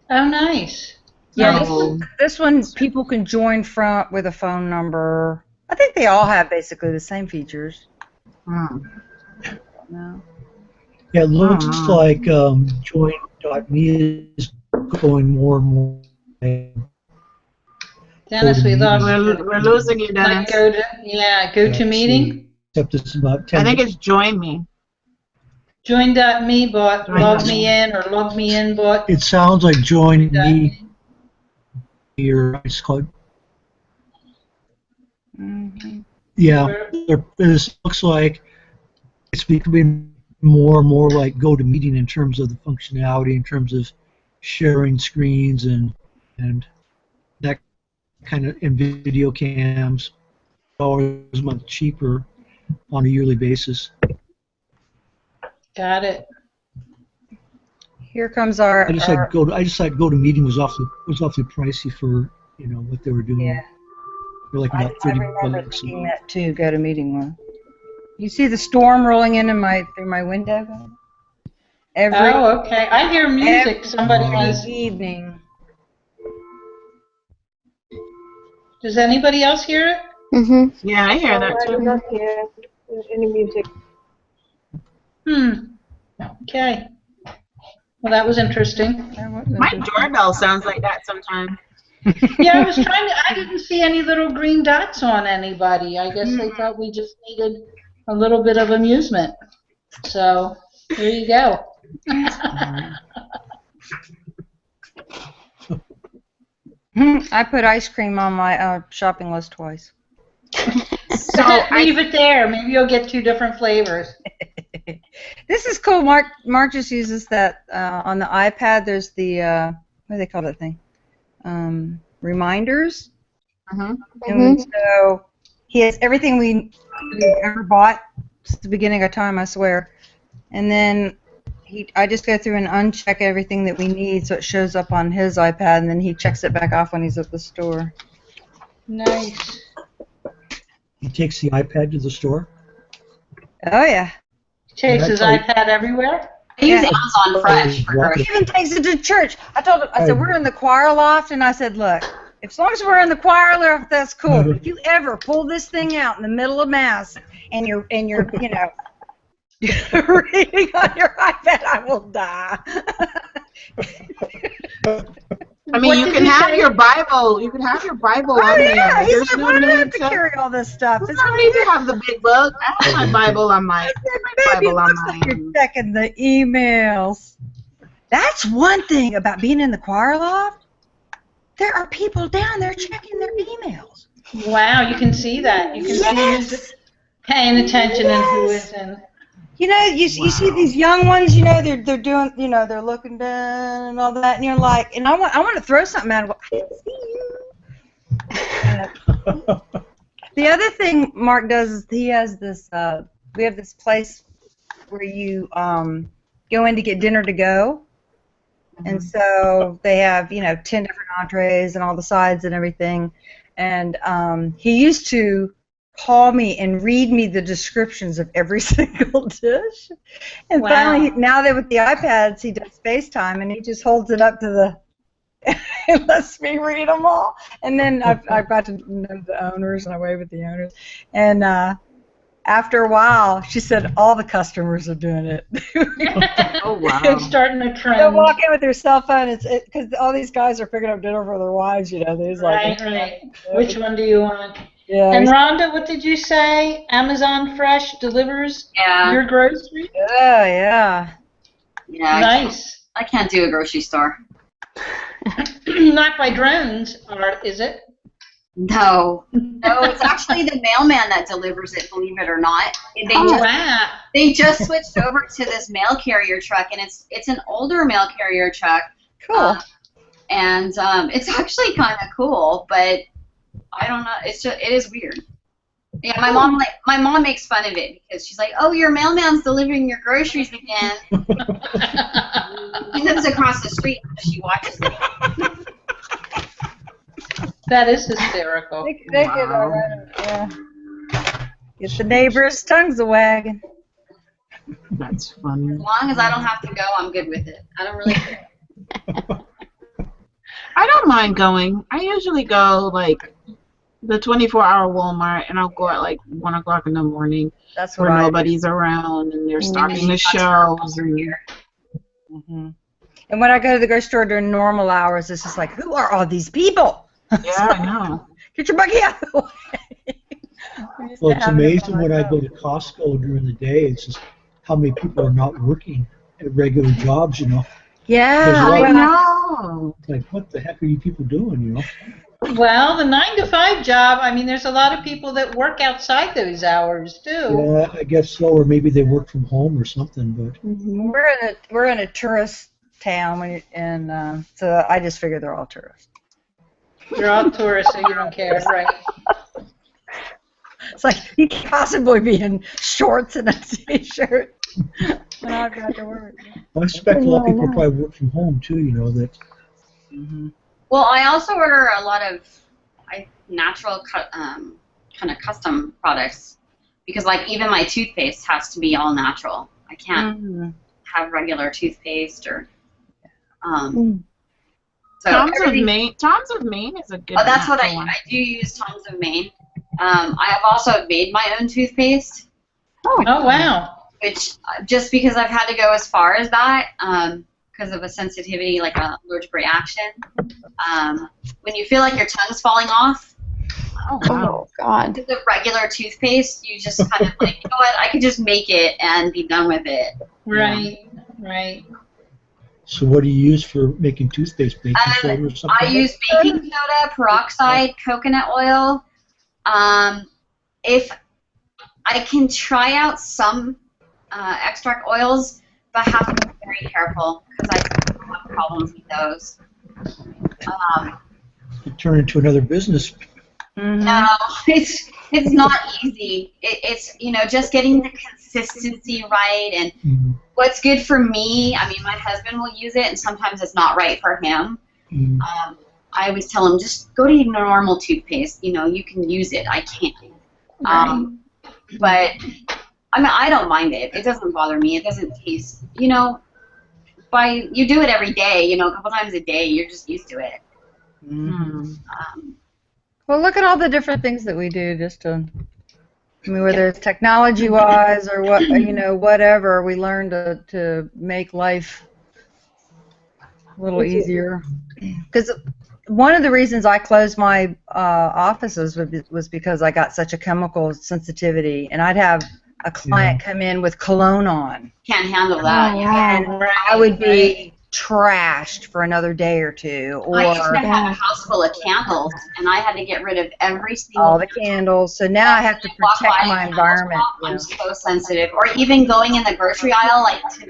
Oh, nice.
Yeah,
So-
this one people can join from with a phone number. I think they all have basically the same features. No.
Yeah, it looks
Ah.
like Join.me is going more and more.
Dennis, we lost you.
We're losing you,
Like
Dennis.
go to meeting.
Except it's about 10.
I think it's Join Me.
Join.me bot, log me in or log me in bot.
It sounds like Join Me. Or it's called.
Mm-hmm.
Yeah, this looks like it's becoming more and more like GoToMeeting in terms of the functionality, in terms of sharing screens and that kind of, and video cams. Always much cheaper on a yearly basis.
Got it.
Here comes our.
I just thought GoToMeeting was awfully pricey for what they were doing.
Yeah.
They're like
I
about 30
remember
bucks.
thinking that too. Go to meeting one. You see the storm rolling in through my window? Every
Oh, okay. I hear music. Somebody was.
evening.
Does anybody else hear it?
Mm-hmm.
Yeah, I hear that
I do
too.
not hear any music.
Okay. Well, that was interesting.
My doorbell sounds like that sometimes.
Yeah, I didn't see any little green dots on anybody. I guess they thought we just needed a little bit of amusement. So, there you go.
I put ice cream on my shopping list twice.
So
Leave it there. Maybe you'll get 2 different flavors.
This is cool. Mark just uses that on the iPad. There's the what do they call that thing? Reminders. And so he has everything we've ever bought since the beginning of time, I swear. And then I just go through and uncheck everything that we need so it shows up on his iPad, and then he checks it back off when he's at the store.
Nice.
He takes the iPad to the store.
Oh, yeah.
Takes his iPad everywhere.
I use Amazon Fresh for
He
groceries.
even takes it to church. I told him, I said, we're in the choir loft, and I said, look, as long as we're in the choir loft, that's cool. But if you ever pull this thing out in the middle of Mass and you're you know, reading on your iPad, I will die.
I mean, you can have your Bible. You can have your Bible on there.
Yeah, he's
There's
like,
no
why do I have
need
to
to.
carry all this stuff?
There's no need to have the big book. I have my Bible on my
Baby, it
Bible on
looks like
my.
you're checking the emails. That's one thing about being in the choir loft. There are people down there checking their emails.
Wow, you can see that. You can see who's paying attention and who isn't.
You know, you see these young ones. You know, they're doing. You know, they're looking down and all that, and you're like, and I want to throw something at them. I didn't see you. The other thing Mark does is he has this. We have this place where you go in to get dinner to go. And so they have, 10 different entrees and all the sides and everything. And he used to call me and read me the descriptions of every single dish. And finally, now that with the iPads, he does FaceTime, and he just holds it up to the and lets me read them all. And then I've got to know the owners, and I wave at the owners. And after a while, she said all the customers are doing it.
Oh, wow.
It's starting a trend.
They'll walk in with their cell phone, because all these guys are picking up dinner for their wives, They're like,
Right. Which one do you want?
Yeah.
And Rhonda, what did you say? Amazon Fresh delivers your groceries?
Yeah.
Yeah.
Nice.
I can't do a grocery store.
Not by drones, is it?
No, it's actually the mailman that delivers it, believe it or not.
Wow.
They just switched over to this mail carrier truck, and it's an older mail carrier truck.
Cool.
And it's actually kind of cool, but I don't know. It is weird. Yeah, my mom makes fun of it because she's like, "Oh, your mailman's delivering your groceries again." He lives across the street. She watches it.
That is hysterical.
They get all right. Yeah. Get the neighbors' tongues a wagging.
That's funny.
As long as I don't have to go, I'm good with it. I don't really care.
I don't mind going. I usually go like the 24-hour Walmart, and I'll go at like 1 o'clock in the morning.
That's what
where nobody's around, and they're stocking the shelves.
And when I go to the grocery store during normal hours, it's just like, who are all these people?
Yeah, I know.
Get your buggy out of the way.
Well, it's amazing when I go to Costco during the day. It's just how many people are not working at regular jobs,
Yeah,
I know.
Like, what the heck are you people doing,
Well, the 9-to-5 job, I mean, there's a lot of people that work outside those hours, too.
Yeah, I guess so, or maybe they work from home or something, but...
We're in a tourist town, and so I just figure they're all tourists.
You're all tourists, so you don't care, right?
It's like, you can't possibly be in shorts and a t-shirt when I've got to work.
I suspect a lot of people probably work from home, too, that...
Well, I also order a lot of natural kind of custom products because, like, even my toothpaste has to be all natural. I can't have regular toothpaste or. So
Tom's of Maine is a good.
Oh, that's what I do use. Tom's of Maine. I have also made my own toothpaste.
Oh wow!
Which just because I've had to go as far as that. Because of a sensitivity, like an allergic reaction. When you feel like your tongue's falling off.
Oh, God.
With the regular toothpaste, you just kind of like, you know what, I could just make it and be done with it.
Right, right.
So what do you use for making toothpaste? Baking soda or something?
I use baking soda, peroxide, coconut oil. If I can try out some extract oils, but I have to be very careful because I have problems with those.
It turned into another business.
No, it's not easy. It's just getting the consistency right and what's good for me. I mean, my husband will use it, and sometimes it's not right for him. I always tell him, just go to your normal toothpaste. You can use it. I can't. But I mean, I don't mind it. It doesn't bother me. It doesn't taste. You do it every day. A couple times a day, you're just used to it.
Well, look at all the different things that we do just to, whether it's technology-wise or whatever, we learn to make life a little easier. Because one of the reasons I closed my offices was because I got such a chemical sensitivity, and I'd have a client come in with cologne on.
Can't handle that.
And I would be trashed for another day or two. Or
I used to have a house full of candles, and I had to get rid of every single
all the candles. So now I have to protect my environment.
I'm so sensitive. Or even going in the grocery aisle, like to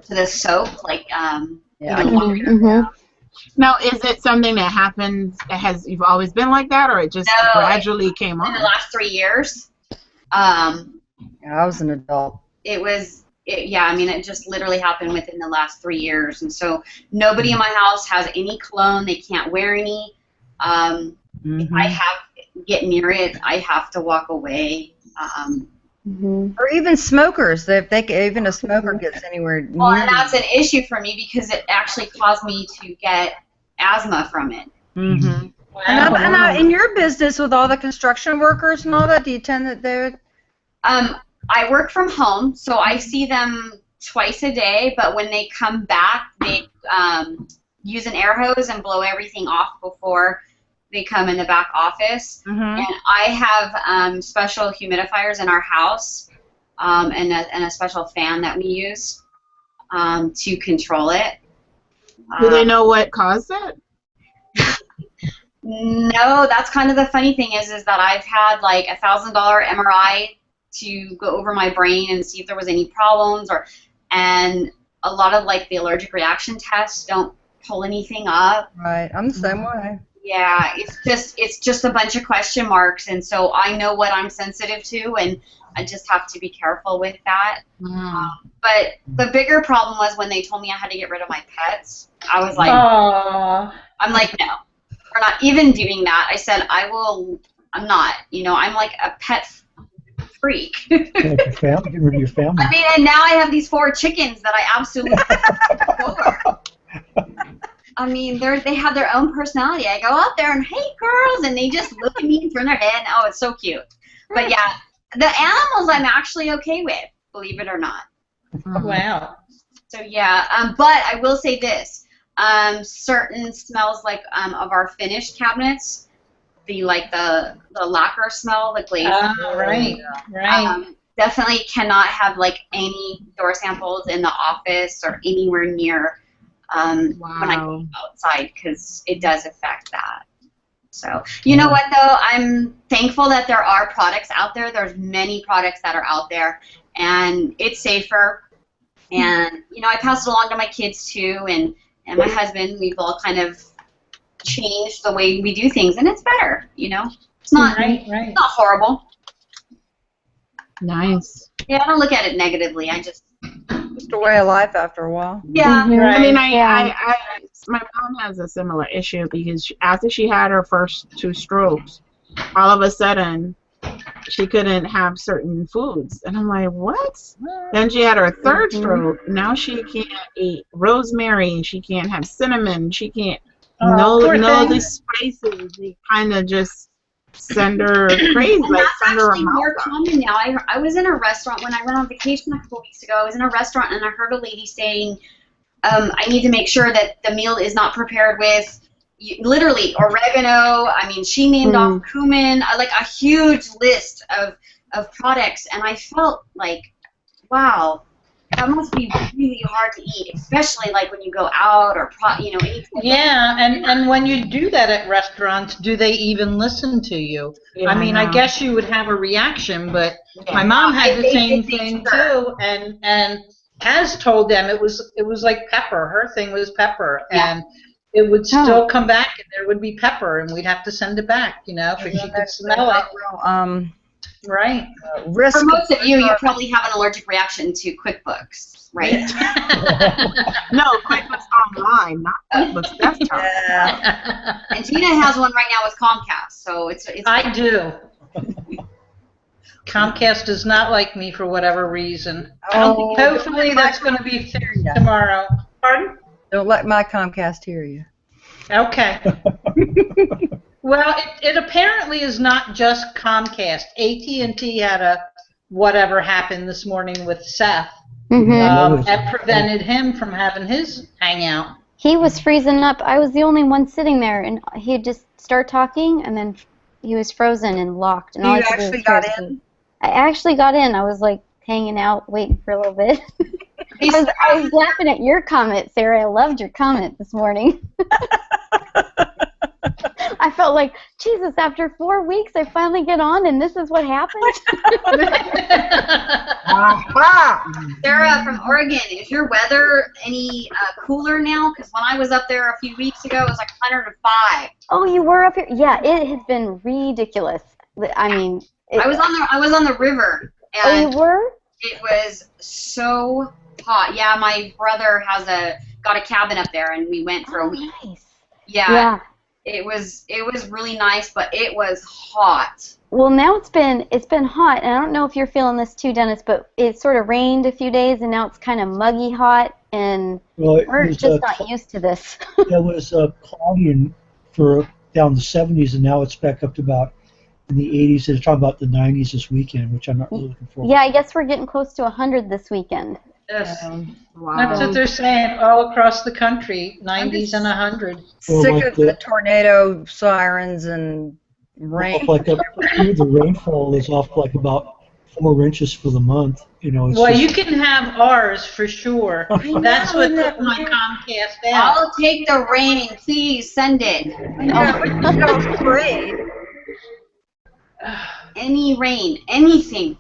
the soap, like
Now, is it something that happens? You've always been like that, or it just gradually came on?
In the last 3 years.
I was an adult.
It just literally happened within the last 3 years, and so nobody in my house has any cologne. They can't wear any. I get near it, I have to walk away.
Or even smokers. Even a smoker gets anywhere near.
Well, and that's an issue for me because it actually caused me to get asthma from it.
Wow. And in your business with all the construction workers and all that, do you tend that they're?
I work from home, so I see them twice a day, but when they come back, they use an air hose and blow everything off before they come in the back office. And I have special humidifiers in our house and a special fan that we use to control it.
Do they know what caused it?
No, that's kind of the funny thing is that I've had like $1,000 MRI to go over my brain and see if there was any problems, and a lot of like the allergic reaction tests don't pull anything up.
Right, I'm the same way.
Yeah, it's just a bunch of question marks, and so I know what I'm sensitive to, and I just have to be careful with that. But the bigger problem was when they told me I had to get rid of my pets. I was like, I'm like, no, we're not even doing that. I said, I'm not. I'm like a pet freak.
Get rid of your family.
I mean, and now I have these 4 chickens that I absolutely adore. I mean, they have their own personality. I go out there and, hey, girls, and they just look at me and turn their head. Oh, it's so cute. But, yeah, the animals I'm actually okay with, believe it or not.
Wow.
So, yeah, but I will say this. Certain smells like of our finished cabinets, the lacquer smell, the glaze.
Right.
Definitely cannot have like any door samples in the office or anywhere near when I go outside, because it does affect that. So you know what though, I'm thankful that there are products out there. There's many products that are out there, and it's safer. And I pass it along to my kids too, and my husband. We've all kind of changed the way we do things, and it's better. It's not It's not horrible.
Nice.
Yeah, I don't look at it negatively. I just
a way of life after a while.
Yeah.
I mean, my mom has a similar issue because after she had her first 2 strokes, all of a sudden she couldn't have certain foods, and I'm like, what? Then she had her 3rd stroke. Now she can't eat rosemary. She can't have cinnamon. She can't. No, these spices. They kind of just send her crazy.
And that's actually more common now. I was in a restaurant when I went on vacation a couple weeks ago. I was in a restaurant and I heard a lady saying, I need to make sure that the meal is not prepared with literally oregano. I mean, she named off cumin, like a huge list of products, and I felt like, wow, that must be really hard to eat, especially like when you go out or eat.
Yeah, and when you do that at restaurants, do they even listen to you?
Yeah,
I mean, I
know.
guess you would have a reaction, but
Yeah.
my mom had the
They
same
think
thing
sure.
too, and has told them it was like pepper. Her thing was pepper,
Yeah.
and it would still come back, and there would be pepper, and we'd have to send it back, because she could smell it. Right.
Risk
For most of you probably have an allergic reaction to QuickBooks, right?
No, QuickBooks Online, not QuickBooks Desktop.
Yeah.
And Tina has one right now with Comcast, so it's.
I do. Comcast does not like me for whatever reason.
Oh,
Hopefully that's going to be fixed tomorrow. Pardon?
Don't let my Comcast hear you.
Okay. Well, it apparently is not just Comcast. AT&T had a whatever happened this morning with Seth that prevented him from having his hangout.
He was freezing up. I was the only one sitting there, and he'd just start talking, and then he was frozen and locked. And
You
all I could do
actually
was
got
text
in?
him. I actually got in. I was like hanging out, waiting for a little bit. I was laughing at your comment, Sarah. I loved your comment this morning. I felt like, Jesus, after 4 weeks, I finally get on, and this is what happened?
Sarah from Oregon, is your weather any cooler now? Because when I was up there a few weeks ago, it was like 105.
Oh, you were up here? Yeah, it has been ridiculous. I mean...
I was on the river. And
oh, you were?
It was so hot. Yeah, my brother got a cabin up there, and we went for a week.
Nice.
Yeah. It was really nice, but it was hot.
Well, now it's been hot, and I don't know if you're feeling this too, Dennis, but it sort of rained a few days, and now it's kind of muggy hot, and we're just not used to this.
It was cloudy for down in the 70s, and now it's back up to about in the 80s. They're talking about the 90s this weekend, which I'm not really looking forward to.
Yeah, I guess we're getting close to 100 this weekend.
Yes.
Wow.
That's what they're saying all across the country, 90s and 100.
Sick of the tornado sirens and rain.
Like here, the rainfall is off like about 4 inches for the month. It's
Well,
just,
you can have ours for sure. That's what took my Comcast out.
I'll take the rain. Please send it.
That was great.
Any rain, anything.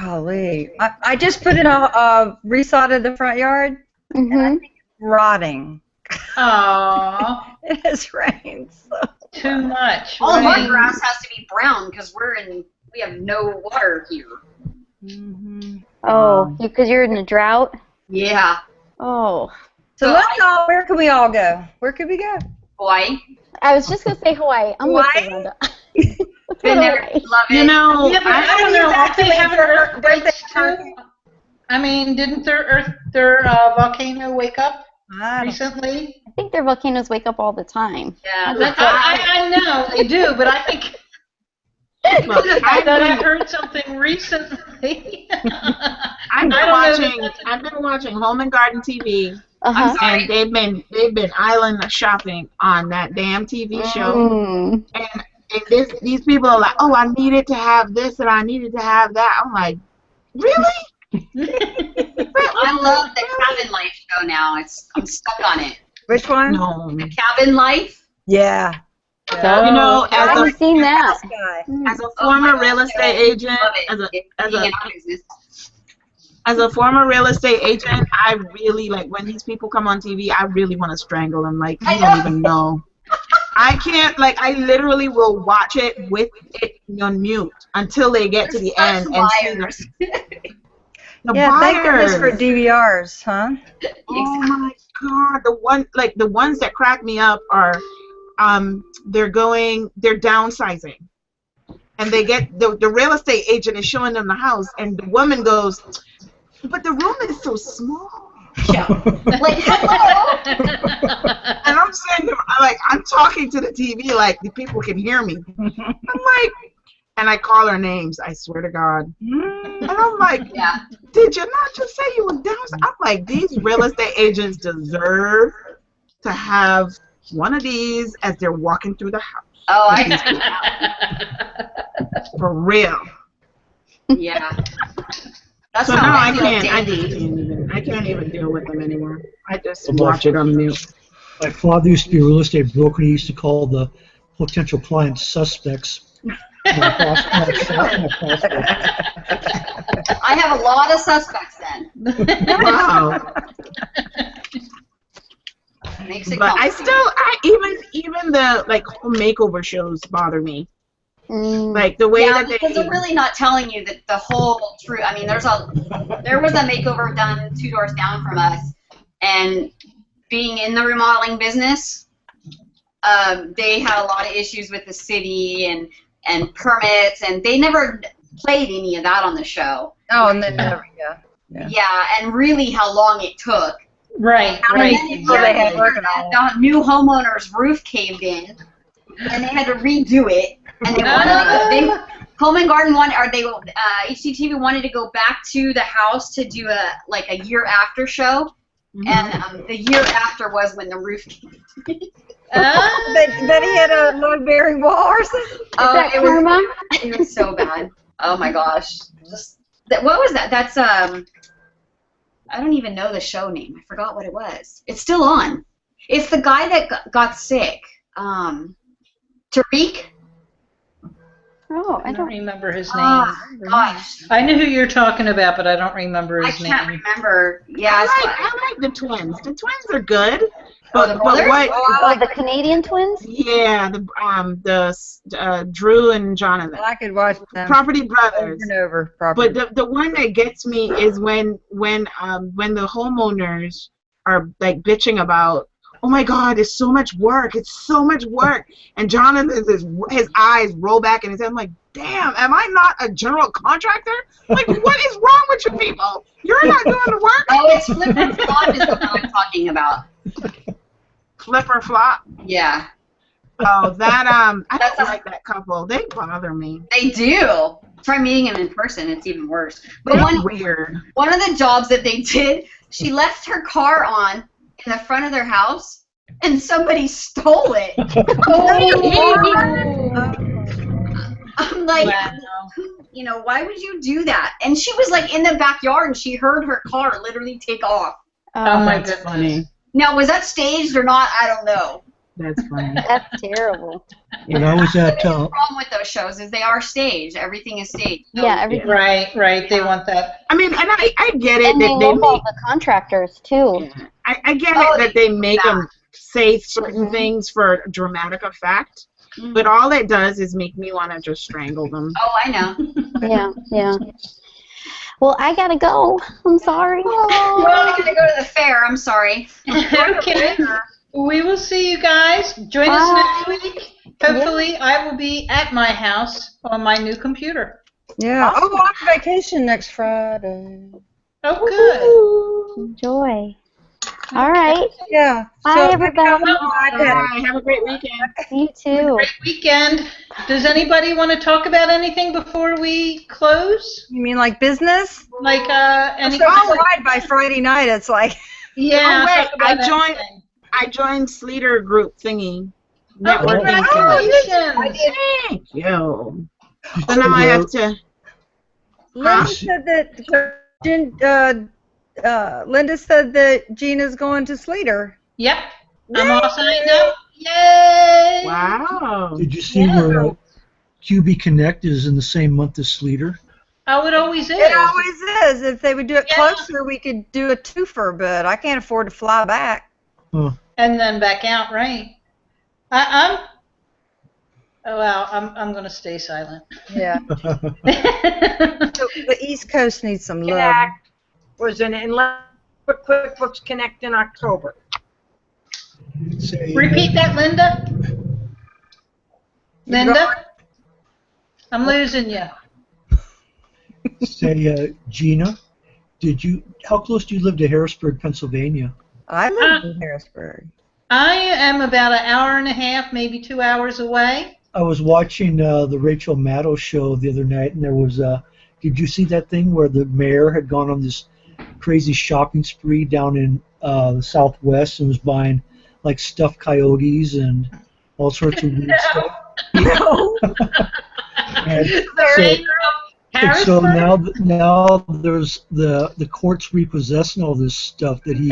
Golly. I just put in a resod of the front yard, and I think it's rotting.
Aww,
It has rained. So.
too much.
All of our
Right?
grass has to be brown because we have no water here.
Oh, because you're in a drought?
Yeah.
Oh.
So where can we all go? Where could we go?
Hawaii.
I was just going to say Hawaii. I'm with you, Linda.
Been there. Love it.
Yeah, but I don't know. Aren't they having
birthday
earthquakes too? I mean, didn't their volcano wake up recently?
I think their volcanoes wake up all the time.
Yeah.
I know they do, but I think
Look,
I heard something recently.
I've been watching Home and Garden TV, and they've been island shopping on that damn TV show. And these people are like, oh, I needed to have this and I needed to have that. I'm like, really?
I love the Cabin Life show now. I'm stuck on it.
Which one?
No.
The Cabin Life.
Yeah.
You know,
I haven't seen that.
as a former real estate agent, as a former real estate agent, I really like when these people come on TV. I really want to strangle them. Like you don't even know. I can't. Like I literally will watch it with it on mute until they get to the end and see the
Thank goodness
buyers.
for DVRs, huh?
Oh my God, the ones that crack me up are, they're downsizing, and they get the real estate agent is showing them the house, and the woman goes, but the room is so small.
Yeah. Like hello.
And I'm saying, I'm talking to the TV like the people can hear me. I'm like, and I call her names. I swear to God. And I'm like, did you not just say you were downsizing? I'm like, these real estate agents deserve to have one of these as they're walking through the house.
Oh, I
For real.
Yeah. That's
So
how
now
I feel.
I can't even deal with them anymore. I just watch it on mute.
My father used to be a real estate broker. He used to call the potential clients suspects.
I have a lot of suspects then.
Wow.
Makes it
But
complicated.
even the like home makeover shows bother me.
Mm.
Like the way
Yeah,
that
because they're really not telling you that the whole truth. I mean, there was a makeover done 2 doors down from us, and being in the remodeling business, they had a lot of issues with the city and permits, and they never played any of that on the show.
Oh, and then
Yeah, and really how long it took.
Right,
How
right.
many years the new homeowner's roof caved in, and they had to redo it. And Home and Garden HGTV wanted to go back to the house to do a year after show, and the year after was when the roof caved in.
That he had a load-bearing wall or something?
That karma?
It was so bad. Oh my gosh. What was that? That's I don't even know the show name. I forgot what it was. It's still on. It's the guy that got sick. Tariq?
Oh,
I don't remember his name.
Gosh.
I know who you're talking about, but I don't remember his name.
I can't remember. Yeah,
I like the twins. The twins are good. But,
the brothers?
The Canadian twins?
Yeah, the Drew and Jonathan.
I could watch them.
Property Brothers.
Over and over.
But the one that gets me is when the homeowners are like bitching about, oh my God, it's so much work. It's so much work. And Jonathan, his eyes roll back in his head. I'm like, damn, am I not a general contractor? Like, what is wrong with you people? You're not doing the work.
Oh, it's Flipper Flop is the one I'm talking about.
Flipper Flop?
Yeah.
Oh, I don't like that couple. They bother me.
They do. Try meeting him in person. It's even worse. But
They're weird.
One of the jobs that they did, she left her car on in the front of their house, and somebody stole it. I'm like, wow. Why would you do that? And she was like in the backyard, and she heard her car literally take off.
Oh my
That's
goodness.
funny.
Now, was that staged or not? I don't know.
That's funny.
That's terrible.
When I was at
The problem with those shows is they are staged. Everything is staged. So
Yeah, everything.
Right. They want that.
I mean, and I get it
And
that
they
they
lowball
make.
the contractors, too.
Yeah, I get it that they make them say certain things for dramatic effect, but all it does is make me want to just strangle them.
Oh, I know.
Yeah. Well, I gotta go. I'm sorry.
Well, I gotta go to the fair. I'm sorry.
Okay. We will see you guys. Join us next week. Hopefully, I will be at my house on my new computer.
Yeah. Oh, I'm on vacation next Friday.
Oh, good.
Enjoy. All right.
Yeah.
Bye, everybody.
Bye. Have a great weekend.
You too.
Great weekend. Does anybody want to talk about anything before we close?
You mean like business?
Like anything?
By Friday night, it's like.
Yeah.
Oh, wait,
talk about
I joined Sleater group thingy.
Networking.
Congratulations. Thank you. So now I have to.
Linda said that Gina's going to Sleater.
Yep. I'm all signed up. Yay!
Wow.
Did you see where QB Connect is in the same month as Sleater?
Oh, it always is.
It always is. If they would do it closer, we could do a twofer, but I can't afford to fly back.
Huh.
And then back out, right? I'm going to stay silent.
Yeah. The East Coast needs some love.
Was an QuickBooks Connect in October.
Repeat that, Linda. Linda? I'm losing you.
Say, Gina, how close do you live to Harrisburg, Pennsylvania?
I live in Harrisburg.
I am about an hour and a half, maybe 2 hours away.
I was watching the Rachel Maddow show the other night, and there was did you see that thing where the mayor had gone on this crazy shopping spree down in the Southwest and was buying like stuffed coyotes and all sorts of weird stuff?
No.
And
Sorry.
And so now there's the courts repossessing all this stuff that he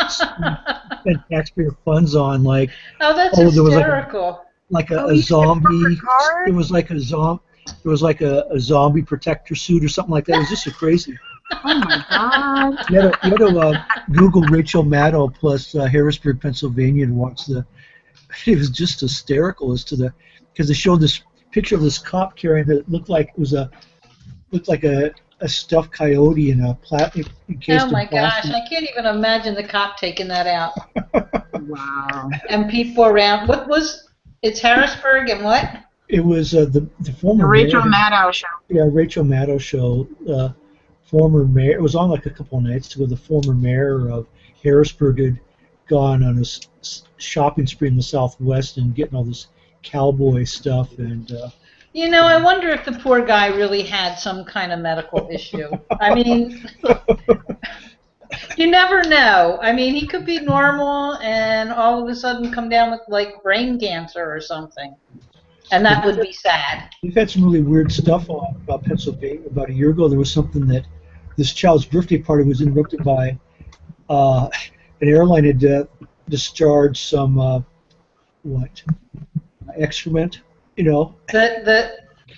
spent taxpayer funds on, like
that's
there
hysterical.
Was a zombie. It was like a zombie. It was like a zombie protector suit or something like that. It was just so crazy.
Oh my God!
You had to Google Rachel Maddow plus Harrisburg, Pennsylvania, and watch the. It was just hysterical as to because they showed this picture of this cop carrying it looked like a stuffed coyote in a plastic.
Oh my gosh! I can't even imagine the cop taking that out.
Wow!
And people around. It's Harrisburg and what?
It was the former
Rachel
mayor,
Maddow show.
Yeah, Rachel Maddow show. Former mayor. It was on like a couple of nights ago. The former mayor of Harrisburg had gone on a shopping spree in the Southwest and getting all this cowboy stuff and.
I wonder if the poor guy really had some kind of medical issue. I mean, you never know. I mean, he could be normal and all of a sudden come down with like brain cancer or something. And that would be sad.
We've had some really weird stuff about Pennsylvania. About a year ago, there was something that this child's birthday party was interrupted by an airline had discharged some excrement,
Oh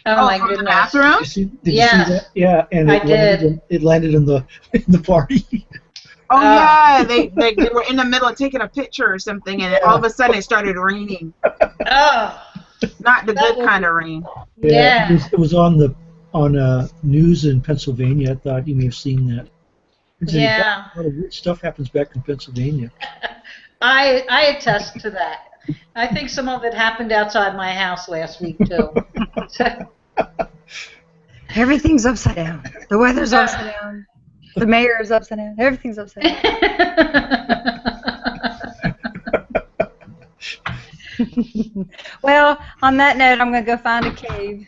my goodness!
The bathroom?
Did you see that? Yeah, and it landed in the party.
Oh yeah, they were in the middle of taking a picture or something, and all of a sudden it started raining.
Oh.
Not the good kind of rain.
Yeah.
It was on news in Pennsylvania. I thought you may have seen that.
Yeah.
A lot of weird stuff happens back in Pennsylvania.
I attest to that. I think some of it happened outside my house last week too.
Everything's upside down. The weather's upside down. The mayor is upside down. Everything's upside down. Well, on that note, I'm going to go find a cave.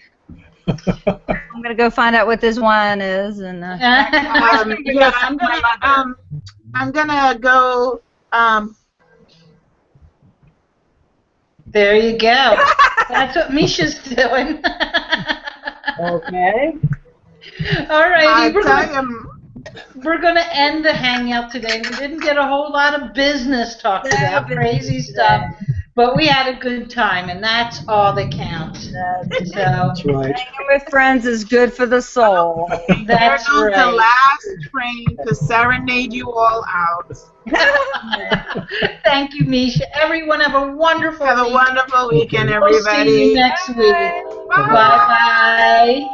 I'm going to go find out what this wine is, and
yes, I'm gonna go.
There you go. That's what Misha's doing.
Okay.
All righty. We're going to end the hangout today. We didn't get a whole lot of business talked about, crazy stuff, but we had a good time, and that's all that counts.
That's right.
Hanging with friends is good for the soul.
That's
right.
The
last train to serenade you all out.
Thank you, Misha. Everyone have a wonderful
weekend, everybody.
We'll see you next week.
Bye.
Bye-bye.